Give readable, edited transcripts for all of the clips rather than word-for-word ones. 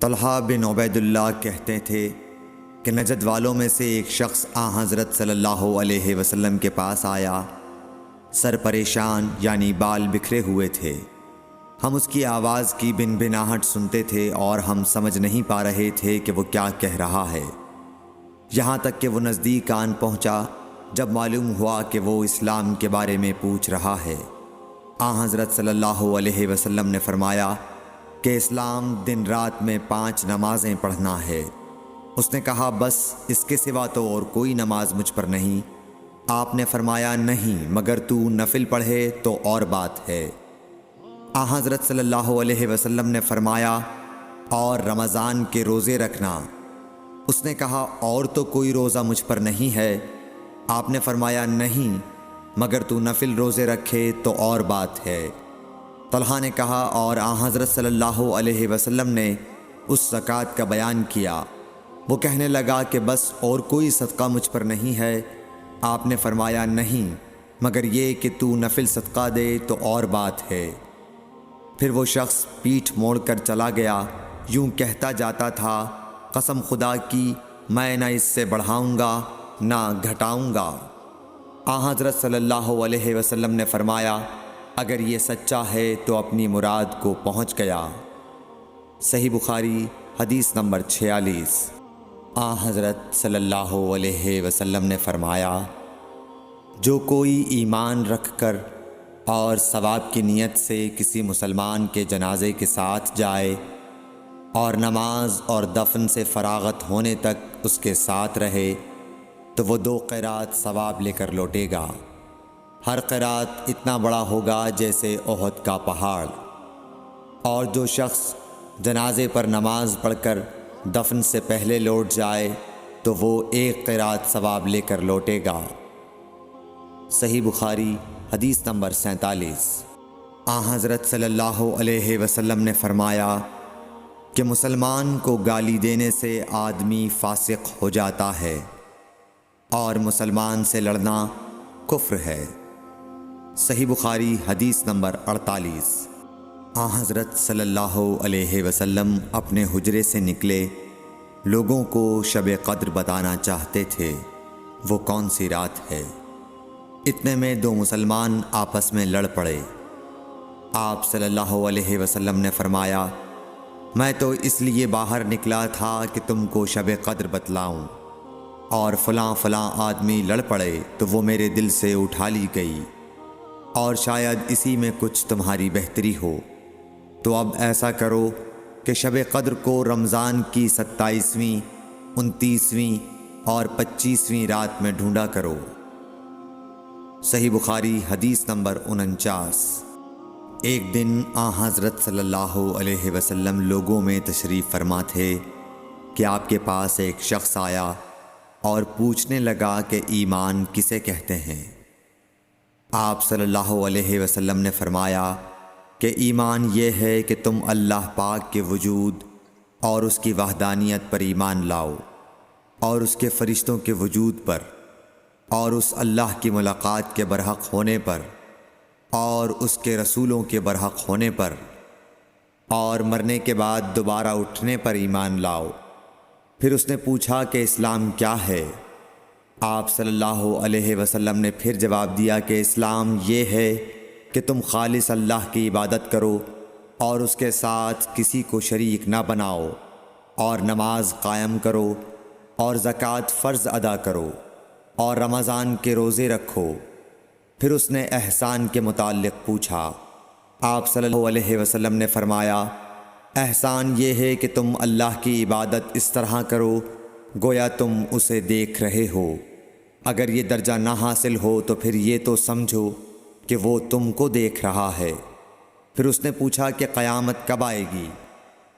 طلحہ بن عبید اللہ کہتے تھے کہ نجد والوں میں سے ایک شخص حضرت صلی اللہ علیہ وسلم کے پاس آیا، سر پریشان یعنی بال بکھرے ہوئے تھے۔ ہم اس کی آواز کی بن بناہٹ سنتے تھے اور ہم سمجھ نہیں پا رہے تھے کہ وہ کیا کہہ رہا ہے، یہاں تک کہ وہ نزدیک آن پہنچا جب معلوم ہوا کہ وہ اسلام کے بارے میں پوچھ رہا ہے۔ حضرت صلی اللہ علیہ وسلم نے فرمایا کہ اسلام دن رات میں 5 نمازیں پڑھنا ہے۔ اس نے کہا بس اس کے سوا تو اور کوئی نماز مجھ پر نہیں۔ آپ نے فرمایا نہیں مگر تو نفل پڑھے تو اور بات ہے۔ حضرت صلی اللہ علیہ وسلم نے فرمایا اور رمضان کے روزے رکھنا۔ اس نے کہا اور تو کوئی روزہ مجھ پر نہیں ہے۔ آپ نے فرمایا نہیں مگر تو نفل روزے رکھے تو اور بات ہے۔ طلحہ نے کہا اور حضرت صلی اللہ علیہ وسلم نے اس زکوٰۃ کا بیان کیا۔ وہ کہنے لگا کہ بس اور کوئی صدقہ مجھ پر نہیں ہے۔ آپ نے فرمایا نہیں مگر یہ کہ تو نفل صدقہ دے تو اور بات ہے۔ پھر وہ شخص پیٹھ موڑ کر چلا گیا، یوں کہتا جاتا تھا قسم خدا کی میں نہ اس سے بڑھاؤں گا نہ گھٹاؤں گا۔ حضرت صلی اللہ علیہ وسلم نے فرمایا اگر یہ سچا ہے تو اپنی مراد کو پہنچ گیا۔ صحیح بخاری حدیث نمبر 46۔ حضرت صلی اللہ علیہ وسلم نے فرمایا جو کوئی ایمان رکھ کر اور ثواب کی نیت سے کسی مسلمان کے جنازے کے ساتھ جائے اور نماز اور دفن سے فراغت ہونے تک اس کے ساتھ رہے تو وہ 2 قیرات ثواب لے کر لوٹے گا۔ ہر قیرات اتنا بڑا ہوگا جیسے احد کا پہاڑ۔ اور جو شخص جنازے پر نماز پڑھ کر دفن سے پہلے لوٹ جائے تو وہ 1 قیرات ثواب لے کر لوٹے گا۔ صحیح بخاری حدیث نمبر 47۔ حضرت صلی اللہ علیہ وسلم نے فرمایا کہ مسلمان کو گالی دینے سے آدمی فاسق ہو جاتا ہے اور مسلمان سے لڑنا کفر ہے۔ صحیح بخاری حدیث نمبر 48۔ حضرت صلی اللہ علیہ وسلم اپنے حجرے سے نکلے، لوگوں کو شب قدر بتانا چاہتے تھے وہ کون سی رات ہے۔ اتنے میں 2 مسلمان آپس میں لڑ پڑے۔ آپ صلی اللہ علیہ وسلم نے فرمایا میں تو اس لیے باہر نکلا تھا کہ تم کو شب قدر بتلاؤں، اور فلاں فلاں آدمی لڑ پڑے تو وہ میرے دل سے اٹھا لی گئی، اور شاید اسی میں کچھ تمہاری بہتری ہو، تو اب ایسا کرو کہ شب قدر کو رمضان کی 27ویں، 29ویں اور 25ویں رات میں ڈھونڈا کرو۔ صحیح بخاری حدیث نمبر 49۔ ایک دن حضرت صلی اللہ علیہ وسلم لوگوں میں تشریف فرما تھے کہ آپ کے پاس ایک شخص آیا اور پوچھنے لگا کہ ایمان کسے کہتے ہیں۔ آپ صلی اللہ علیہ وسلم نے فرمایا کہ ایمان یہ ہے کہ تم اللہ پاک کے وجود اور اس کی وحدانیت پر ایمان لاؤ، اور اس کے فرشتوں کے وجود پر، اور اس اللہ کی ملاقات کے برحق ہونے پر، اور اس کے رسولوں کے برحق ہونے پر، اور مرنے کے بعد دوبارہ اٹھنے پر ایمان لاؤ۔ پھر اس نے پوچھا کہ اسلام کیا ہے؟ آپ صلی اللہ علیہ وسلم نے پھر جواب دیا کہ اسلام یہ ہے کہ تم خالص اللہ کی عبادت کرو اور اس کے ساتھ کسی کو شریک نہ بناؤ، اور نماز قائم کرو، اور زکوٰۃ فرض ادا کرو، اور رمضان کے روزے رکھو۔ پھر اس نے احسان کے متعلق پوچھا۔ آپ صلی اللہ علیہ وسلم نے فرمایا احسان یہ ہے کہ تم اللہ کی عبادت اس طرح کرو گویا تم اسے دیکھ رہے ہو۔ اگر یہ درجہ نہ حاصل ہو تو پھر یہ تو سمجھو کہ وہ تم کو دیکھ رہا ہے۔ پھر اس نے پوچھا کہ قیامت کب آئے گی؟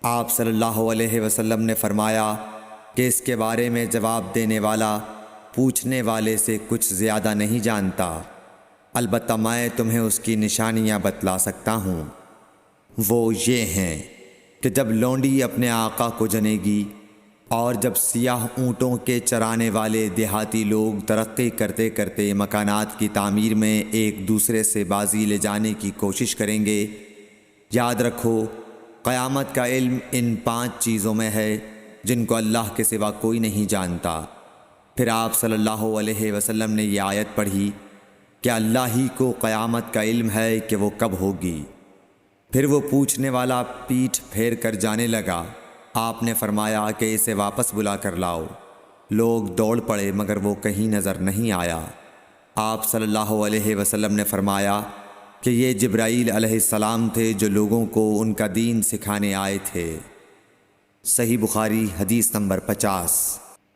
آپ صلی اللہ علیہ وسلم نے فرمایا کہ اس کے بارے میں جواب دینے والا پوچھنے والے سے کچھ زیادہ نہیں جانتا، البتہ میں تمہیں اس کی نشانیاں بتلا سکتا ہوں۔ وہ یہ ہیں کہ جب لونڈی اپنے آقا کو جنے گی، اور جب سیاہ اونٹوں کے چرانے والے دیہاتی لوگ ترقی کرتے کرتے مکانات کی تعمیر میں ایک دوسرے سے بازی لے جانے کی کوشش کریں گے، یاد رکھو قیامت کا علم ان 5 چیزوں میں ہے جن کو اللہ کے سوا کوئی نہیں جانتا۔ پھر آپ صلی اللہ علیہ وسلم نے یہ آیت پڑھی کہ اللہ ہی کو قیامت کا علم ہے کہ وہ کب ہوگی۔ پھر وہ پوچھنے والا پیٹھ پھیر کر جانے لگا۔ آپ نے فرمایا کہ اسے واپس بلا کر لاؤ۔ لوگ دوڑ پڑے مگر وہ کہیں نظر نہیں آیا۔ آپ صلی اللہ علیہ وسلم نے فرمایا کہ یہ جبرائیل علیہ السلام تھے جو لوگوں کو ان کا دین سکھانے آئے تھے۔ صحیح بخاری حدیث نمبر 50۔